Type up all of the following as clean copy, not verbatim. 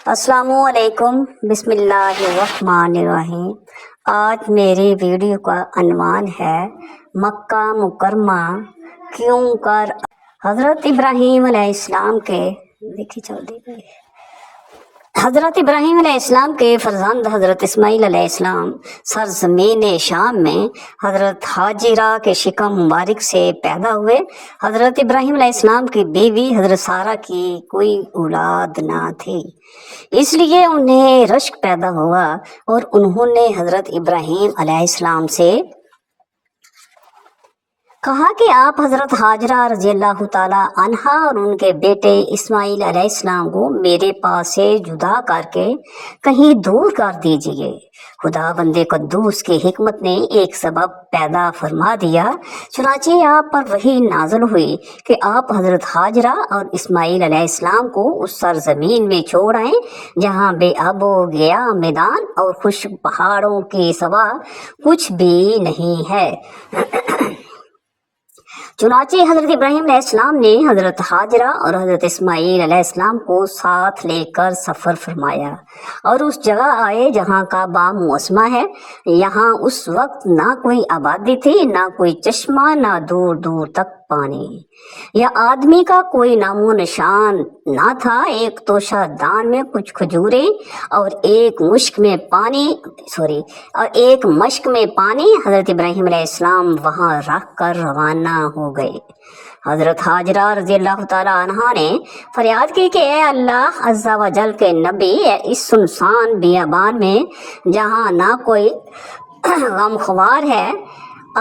السلام علیکم، بسم اللہ الرحمن الرحیم۔ آج میری ویڈیو کا عنوان ہے مکہ مکرمہ کیوں کر حضرت ابراہیم علیہ السلام کے حضرت ابراہیم علیہ السلام کے فرزند حضرت اسماعیل علیہ السلام سرزمین شام میں حضرت حاجرہ کے شکم مبارک سے پیدا ہوئے۔ حضرت ابراہیم علیہ السلام کی بیوی حضرت سارہ کی کوئی اولاد نہ تھی، اس لیے انہیں رشک پیدا ہوا اور انہوں نے حضرت ابراہیم علیہ السلام سے کہا کہ آپ حضرت حاجرہ رضی اللہ تعالیٰ عنہا اور ان کے بیٹے اسماعیل علیہ السلام کو میرے پاس سے جدا کر کے کہیں دور کر دیجئے۔ خدا بندے قدوس کی حکمت نے ایک سبب پیدا فرما دیا، چنانچہ آپ پر وحی نازل ہوئی کہ آپ حضرت حاجرہ اور اسماعیل علیہ السلام کو اس سرزمین میں چھوڑ آئیں جہاں بے آب و گیا میدان اور خشک پہاڑوں کے سوا کچھ بھی نہیں ہے۔ چنانچہ حضرت ابراہیم علیہ السلام نے حضرت حاجرہ اور حضرت اسماعیل علیہ السلام کو ساتھ لے کر سفر فرمایا اور اس جگہ آئے جہاں کعبہ معظمہ ہے۔ یہاں اس وقت نہ کوئی آبادی تھی، نہ کوئی چشمہ، نہ دور دور تک پانی یا آدمی کا کوئی نام و نشان نہ تھا۔ ایک توشہ دان میں کچھ کھجوریں اور ایک مشک میں پانی حضرت ابراہیم علیہ السلام وہاں رکھ کر روانہ ہو گئے۔ حضرت حاجرہ رضی اللہ تعالیٰ عنہا نے فریاد کی کہ اے اللہ عز و جل کے نبی، اس سنسان بیابان میں جہاں نہ کوئی غمخوار ہے،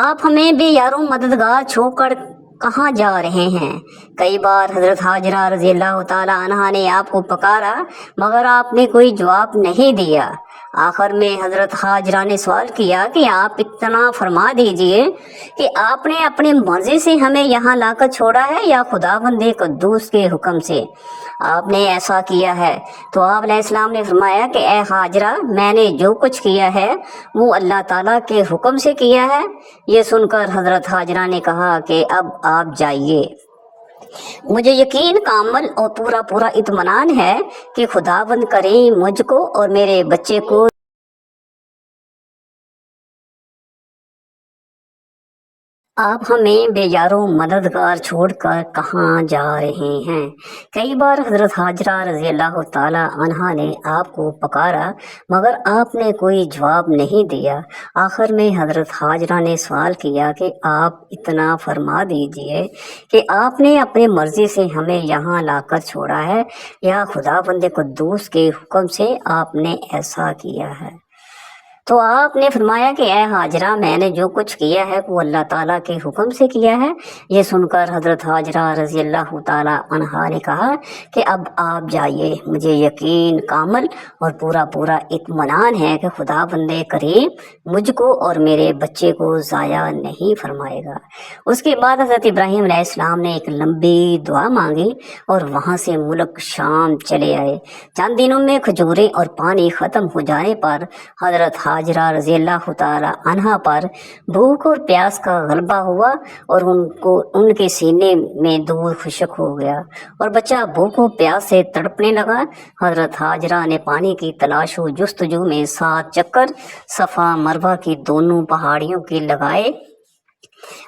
آپ ہمیں بھی یاروں مددگار چھوڑ کر کہاں جا رہے ہیں؟ کئی بار حضرت حاجرہ رضی اللہ تعالیٰ عنہا نے آپ کو پکارا مگر آپ نے کوئی جواب نہیں دیا۔ آخر میں حضرت حاجرہ نے سوال کیا کہ آپ اتنا فرما دیجئے کہ آپ نے اپنی مرضی سے ہمیں یہاں لا کر چھوڑا ہے یا خدا بندے قدوس کے حکم سے آپ نے ایسا کیا ہے؟ تو آپ علیہ السلام نے فرمایا کہ اے حاجرہ، میں نے جو کچھ کیا ہے وہ اللہ تعالیٰ کے حکم سے کیا ہے۔ یہ سن کر حضرت حاجرہ نے کہا کہ اب آپ جائیے، مجھے یقین کامل اور پورا اطمینان ہے کہ خداوند کریم مجھ کو اور میرے بچے کو آپ ہمیں بے یاروں مددگار چھوڑ کر کہاں جا رہے ہیں؟ کئی بار حضرت حاجرہ رضی اللہ تعالیٰ عنہا نے آپ کو پکارا مگر آپ نے کوئی جواب نہیں دیا۔ آخر میں حضرت حاجرہ نے سوال کیا کہ آپ اتنا فرما دیجئے کہ آپ نے اپنی مرضی سے ہمیں یہاں لا کر چھوڑا ہے یا خدا بند قدوس کے حکم سے آپ نے ایسا کیا ہے؟ تو آپ نے فرمایا کہ اے حاجرہ، میں نے جو کچھ کیا ہے وہ اللہ تعالیٰ کے حکم سے کیا ہے۔ یہ سن کر حضرت حاجرہ رضی اللہ تعالیٰ عنہا نے کہا کہ اب آپ جائیے، مجھے یقین کامل اور پورا اطمینان ہے کہ خدا بندے کریم مجھ کو اور میرے بچے کو ضائع نہیں فرمائے گا۔ اس کے بعد حضرت ابراہیم علیہ السلام نے ایک لمبی دعا مانگی اور وہاں سے ملک شام چلے آئے۔ چند دنوں میں کھجوریں اور پانی ختم ہو جانے پر حضرت حاجرہ رضی اللہ تعالیٰ عنہا پر بھوک اور پیاس کا غلبہ ہوا اور ان کے سینے میں دودھ خشک ہو گیا اور بچہ بھوک و پیاس سے تڑپنے لگا۔ حضرت حاجرہ نے پانی کی تلاش و جستجو میں 7 چکر صفا مروہ کی دونوں پہاڑیوں کے لگائے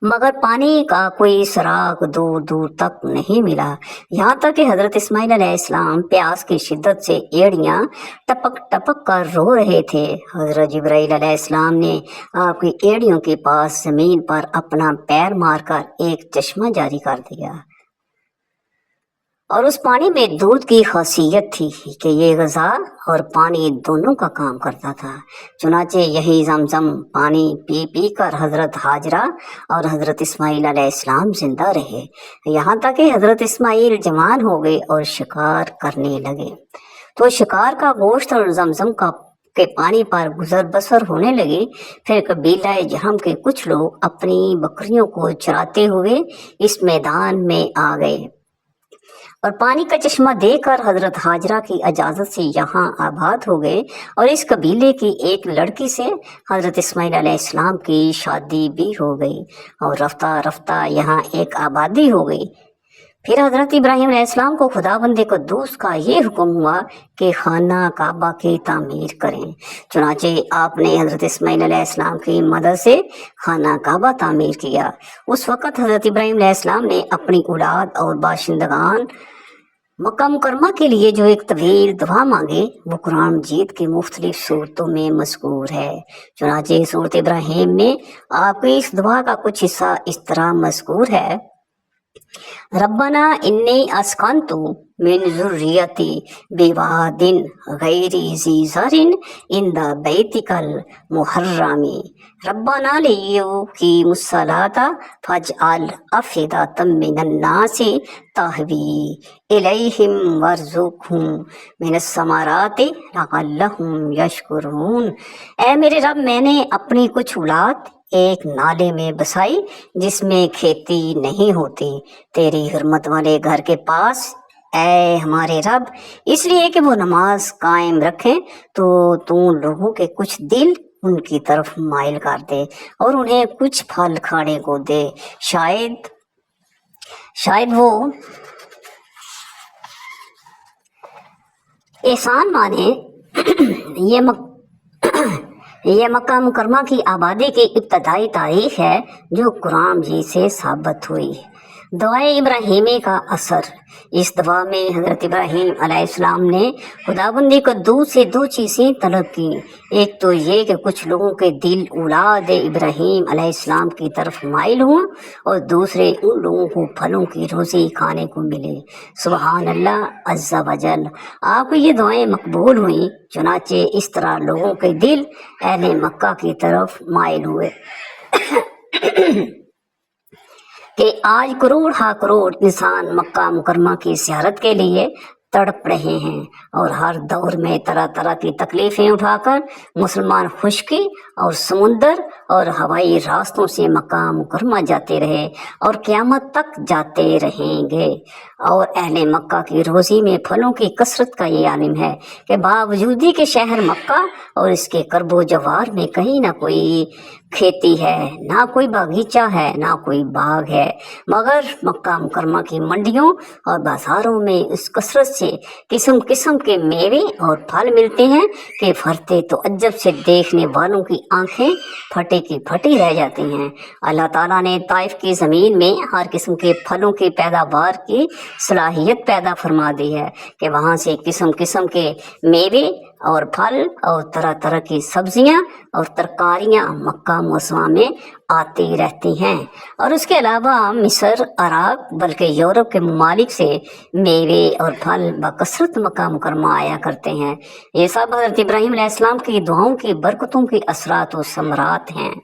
مگر پانی کا کوئی سراغ دور دور تک نہیں ملا، یہاں تک کہ حضرت اسماعیل علیہ السلام پیاس کی شدت سے ایڑیاں ٹپک کر رو رہے تھے۔ حضرت جبرائیل علیہ السلام نے آپ کی ایڑیوں کے پاس زمین پر اپنا پیر مار کر ایک چشمہ جاری کر دیا اور اس پانی میں دودھ کی خاصیت تھی کہ یہ غذا اور پانی دونوں کا کام کرتا تھا۔ چنانچہ یہی زمزم پانی پی پی کر حضرت حاجرہ اور حضرت اسماعیل علیہ السلام زندہ رہے، یہاں تک کہ حضرت اسماعیل جوان ہو گئے اور شکار کرنے لگے تو شکار کا گوشت اور زمزم کے پانی پر گزر بسر ہونے لگی۔ پھر قبیلہ جہم کے کچھ لوگ اپنی بکریوں کو چراتے ہوئے اس میدان میں آ گئے اور پانی کا چشمہ دے کر حضرت حاجرہ کی اجازت سے یہاں آباد ہو گئے اور اس قبیلے کی ایک لڑکی سے حضرت اسماعیل علیہ السلام کی شادی بھی ہو گئی اور رفتہ رفتہ یہاں ایک آبادی ہو گئی۔ फिर हज़रत इब्राहीम अलैहिस्सलाम को खुदाबंद कुद्दूस का ये हुक्म हुआ कि खाना काबा की तामीर करें। चुनाचे आपने हज़रत इस्माइल अलैहिस्सलाम की मदद से खाना काबा तामीर किया। उस वक़्त हज़रत इब्राहीम अलैहिस्सलाम ने अपनी औलाद और बाशिंदगान मक्का मुकरमा के लिए जो एक तवील दुआ मांगे वो कुरान मजीद की मुख्तलिफ सूरतों में मज़कूर है। चुनाचे सूरत इब्राहीम में आपकी इस दुआ का कुछ हिस्सा इस तरह मज़कूर है, रब्बना इन्नी अस्कंतु मिन ज़ुर्रियती बिवादिन गैरी ज़ी ज़रिन इंद बैतिकल मुहर्रमी रब्बना लियुकीमुस्सलाता फजअल अफ़िदतम मिनन्नासी तहवी इलैहिम वरज़ुक़हुम मिनस्समराति लअल्लहुम यशकुरून। ऐ मेरे रब, मैंने अपनी कुछ औलाद एक नाले में बसाई जिसमें खेती नहीं होती, तेरी हुर्मत वाले घर के पास ऐ हमारे रब, इसलिए कि वो नमाज कायम रखें तो तू लोगों के कुछ दिल उनकी तरफ माइल कर दे और उन्हें कुछ फल खाने को दे, शायद वो एहसान माने। ये मक्का मुकरमा की आबादी की इब्तदाई तारीख है जो कुरान जी से साबित हुई। दुआए इब्राहीमी का असर। इस दुआ में हज़रत इब्राहीम अलैहिस्सलाम ने खुदाबंदी कुद्दूस से दो चीज़ें तलब की। एक तो ये कि कुछ लोगों के दिल औलाद इब्राहीम अलैहिस्सलाम की तरफ माइल हों और दूसरे उन लोगों को फलों की रोज़ी खाने को मिले। सुबहान अल्लाह अज़्ज़ा वजल। आपको ये दुआएं मकबूल हुई। चुनाचे इस तरह लोगों के दिल अहले मक्का की तरफ माइल हुए कि आज करोड़ हा करोड़ इंसान मक्का मुकरमा की ज़ियारत के लिए तड़प रहे हैं और हर दौर में तरह तरह की तकलीफ़ें उठाकर मुसलमान खुश्की और समुंदर और हवाई रास्तों से मक्का मुकरमा जाते रहे और क़यामत तक जाते रहेंगे। और अहले मक्का की रोज़ी में फलों की कसरत का ये आलिम है कि बावजूदी के शहर मक्का और इसके करबो जवार में कहीं ना कोई खेती है, ना कोई बागीचा है, ना कोई बाग है, मगर मक्का मुकरमा की मंडियों और बाज़ारों में इस कसरत से किस्म किस्म के मेवे और फल मिलते हैं कि फरते तो अजब से देखने वालों की आंखें फटे की फटी रह जाती हैं। अल्लाह ताला ने ताइफ की ज़मीन में हर किस्म के फलों की पैदावार की सलाहियत पैदा फरमा दी है कि वहाँ से किस्म किस्म के मेवे और फल और तरह तरह की सब्जियां और तरकारियां मक्का मुकरमा में आती रहती हैं। और उसके अलावा मिस्र, अरब बल्कि यूरोप के ममालिक से मेवे और फल बकसरत मक्का मुकरमा आया करते हैं। ये सब हज़रत इब्राहीम अलैहिस्सलाम की दुआओं की बरकतों की असरात और समरात हैं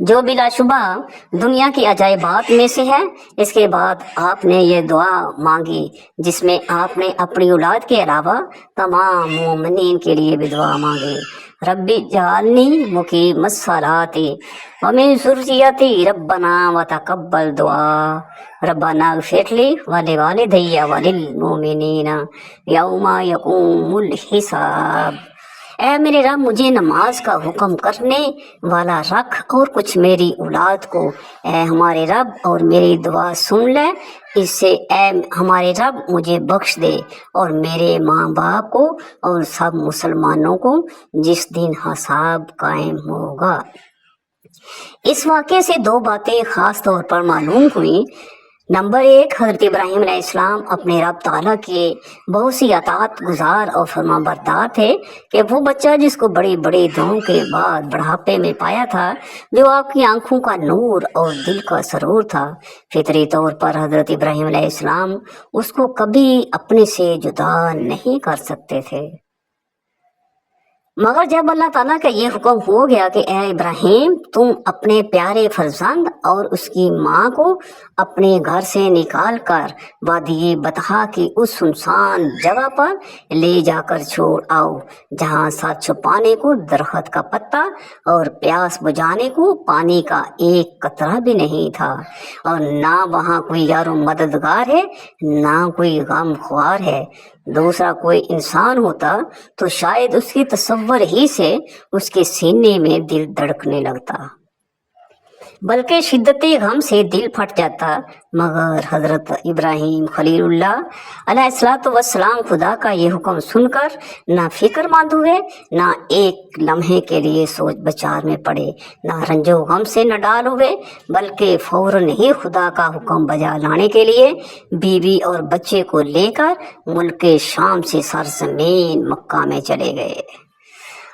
जो बिलाशुबा दुनिया की अजायबात में से है। इसके बाद आपने ये दुआ मांगी जिसमें आपने अपनी औलाद के अलावा तमाम मोमिनीन के लिए भी दुआ मांगी। रब्बी जालनी मुकीमस्सलाती व मिन ज़ुर्रियती रब्बना व तक़ब्बल दुआ रब्बना इग़फ़िरली व लिवालिदैया व लिल-मोमिनीना यौमा यक़ूमुल हिसाब। ऐ मेरे रब, मुझे नमाज का हुक्म करने वाला रख और कुछ मेरी औलाद को ऐ हमारे रब और मेरी दुआ सुन ले। इससे ऐ हमारे रब मुझे बख्श दे और मेरे माँ बाप को और सब मुसलमानों को जिस दिन हिसाब कायम होगा। इस वाक़े से दो बातें ख़ास तौर पर मालूम हुई। नंबर एक, हज़रत इब्राहीम अलैहिस्सलाम अपने रब ताला के बहुत सी अतात गुजार और फरमाबरदार थे कि वो बच्चा जिसको बड़ी बड़ी दुआओं के बाद बुढ़ापे में पाया था, जो आपकी आंखों का नूर और दिल का सरूर था, फितरी तौर पर हज़रत इब्राहीम अलैहिस्सलाम उसको कभी अपने से जुदा नहीं कर सकते थे। मगर जब अल्लाह ताला का ये हुक्म हो गया कि ए इब्राहीम, तुम अपने प्यारे फर्जंद और उसकी माँ को अपने घर से निकाल कर वादी बतहा की उस सुनसान जगह पर ले जाकर छोड़ आओ जहाँ साथ छुपाने को दरख्त का पत्ता और प्यास बुझाने को पानी का एक कतरा भी नहीं था, और ना वहाँ कोई यारो मददगार है ना कोई गमख्वार है। दूसरा कोई इंसान होता तो शायद उसकी तसव्वुर ही से उसके सीने में दिल धड़कने लगता। बल्कि शिद्दत गम से दिल फट जाता। मगर हजरत इब्राहिम खलीलुल्लाह अलैहिस्सलातु वस्सलाम खुदा का ये हुक्म सुनकर ना फिक्रमंद हुए, ना एक लम्हे के लिए सोच विचार में पड़े, ना रंजो गम से न डाल हुए, बल्कि फौरन ही खुदा का हुक्म बजा लाने के लिए बीवी और बच्चे को लेकर मुल्क शाम से सरजमीन मक्का में चले गए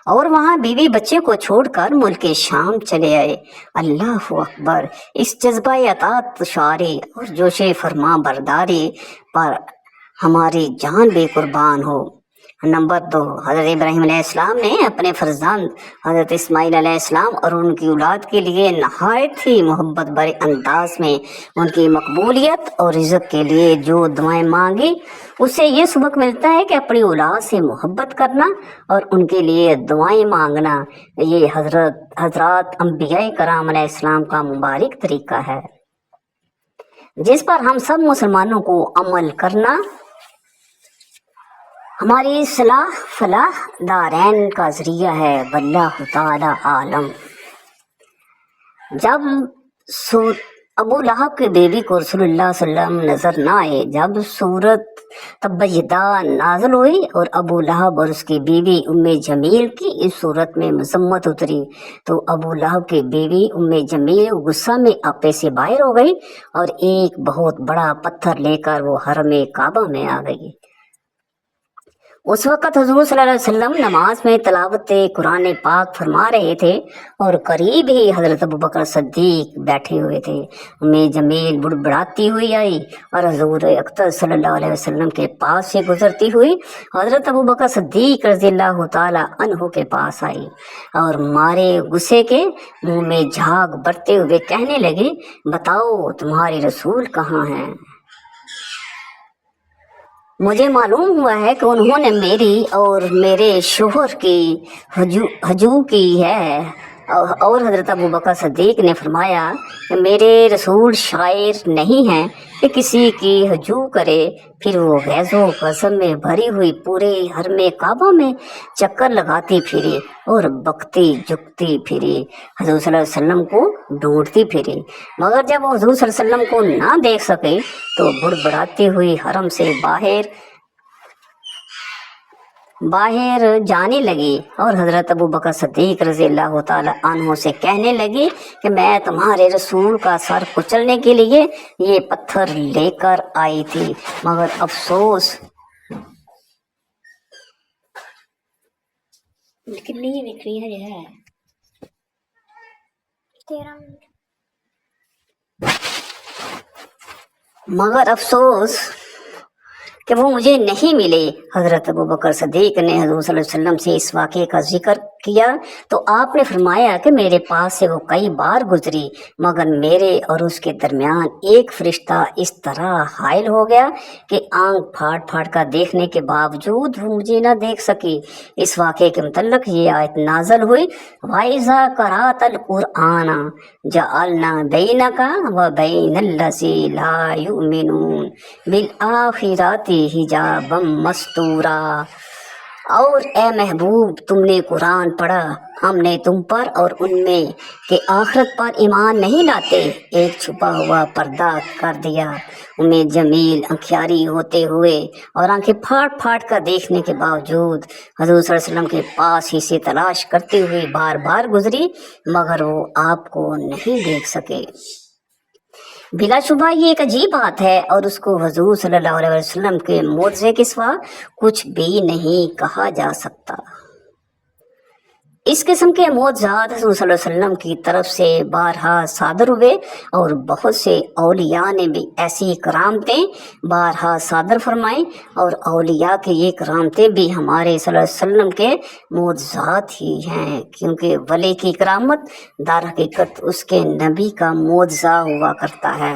और वहाँ बीवी बच्चे को छोड़कर मुल्क शाम चले आए। अल्लाह अकबर। इस जज्बा अतात शारी और जोशे फरमा बरदारी पर हमारी जान बेकुर्बान हो। नंबर 2, हज़रत इब्राहीम अलैहिस्सलाम ने अपने फर्जंद हज़रत इस्माईल अलैहिस्सलाम और उनकी औलाद के लिए नहायत ही मोहब्बत भरे अंदाज में उनकी मकबूलियत और इज़्ज़त के लिए जो दुआएं मांगी, उससे ये सबक मिलता है कि अपनी औलाद से मोहब्बत करना और उनके लिए दुआएं मांगना ये हज़रात अंबिया कराम अलैहिस्सलाम का मुबारक तरीका है, जिस पर हम सब मुसलमानों को अमल करना हमारी सलाह फलाह दारैन का जरिया है। वल्लाहु ताला आलम। जब अबू लहब के बेबी को रसूलुल्लाह सल्लल्लाहु अलैहि वसल्लम नजर न आए, जब सूरत तब्बयदा नाज़िल हुई और अबू लहब और उसकी बीवी उम्मे जमील की इस सूरत में मजम्मत उतरी, तो अबू लहब की बीवी उम्मे जमील गुस्सा में आपे से बाहर हो गई और एक बहुत बड़ा पत्थर लेकर वो हरम काबा में आ गई। उस वक़्त हुज़ूर सल्लल्लाहु अलैहि वसल्लम नमाज में तलावत कुरान पाक फरमा रहे थे और करीब ही हज़रत अबू बकर सिद्दीक बैठे हुए थे। उम्मे जमील बुड़बुड़ाती हुई आई और हुज़ूर अक़दस सल्लल्लाहु अलैहि वसल्लम के पास से गुजरती हुई हज़रत अबू बकर सिद्दीक रज़ियल्लाहु ताला अन्हु के पास आई और मारे गुस्से के मुँह में झाग बढ़ते हुए कहने लगी, बताओ तुम्हारे रसूल कहाँ हैं? मुझे मालूम हुआ है कि उन्होंने मेरी और मेरे शोहर की हजू की है। और हज़रत अबू बकर सिद्दीक ने फरमाया कि मेरे रसूल शायर नहीं हैं कि किसी की हजू करे फिर वो गैज़ो कसम में भरी हुई पूरे हरम काबा में चक्कर लगाती फिरी और बकती झुकती फिरी, हुज़ूर सल्लल्लाहु अलैहि वसल्लम को ढूंढती फिरी। मगर जब वो हुज़ूर सल्लल्लाहु अलैहि वसल्लम को ना देख सके तो बुड़बुड़ाती हुई हरम से बाहर जाने लगी और हज़रत अबू बकर सिद्दीक रज़ियल्लाहु ताला अन्हु से कहने लगी कि मैं तुम्हारे रसूल का सर कुचलने के लिए ये पत्थर लेकर आई थी, मगर अफसोस कितनी बिक्री है 13 मिनट, मगर अफसोस कि वो मुझे नहीं मिले। हज़रत अबू बकर सिद्दीक ने हुज़ूर सल्लल्लाहु अलैहि वसल्लम से इस वाक़े का जिक्र किया तो आपने फरमाया कि मेरे पास से वो कई बार गुजरी, मगर मेरे और उसके दरमियान एक फरिश्ता इस तरह हायल हो गया कि आंख फाड़ फाड़ कर देखने के बावजूद वो मुझे ना देख सकी। इस वाक़े के मुतल्लिक़ ये आयत नाज़िल हुई, वाइज़ा क़राअतल क़ुरआन जअलना बैनका व बैनल्लज़ी ला युमिनून बिल आखिरति हिजाबम मस्तूरा। और ए महबूब, तुमने कुरान पढ़ा, हमने तुम पर और उनमें के आखिरत पर ईमान नहीं लाते एक छुपा हुआ पर्दा कर दिया। उम्मे जमील अंखियारी होते हुए और आंखें फाड़ फाड़ कर देखने के बावजूद हुज़ूर सल्लल्लाहु अलैहि वसल्लम के पास ही से तलाश करते हुए बार बार गुजरी, मगर वो आपको नहीं देख सके। बिलाशुबा ये एक अजीब बात है और उसको हुज़ूर सल्लल्लाहु अलैहि वसल्लम के मोज़े के सिवा कुछ भी नहीं कहा जा सकता। इस किस्म के मोज़ात हुज़ूर सल्लल्लाहु अलैहि वसल्लम की तरफ से बारहा सादर हुए और बहुत से औलिया ने भी ऐसी करामतें बारहा सादर फरमाई और औलिया की ये करामतें भी हमारे सल्लल्लाहु अलैहि वसल्लम के मोज़ात ही हैं, क्योंकि वली की करामत दर हकीकत उसके नबी का मोज़ा हुआ करता है।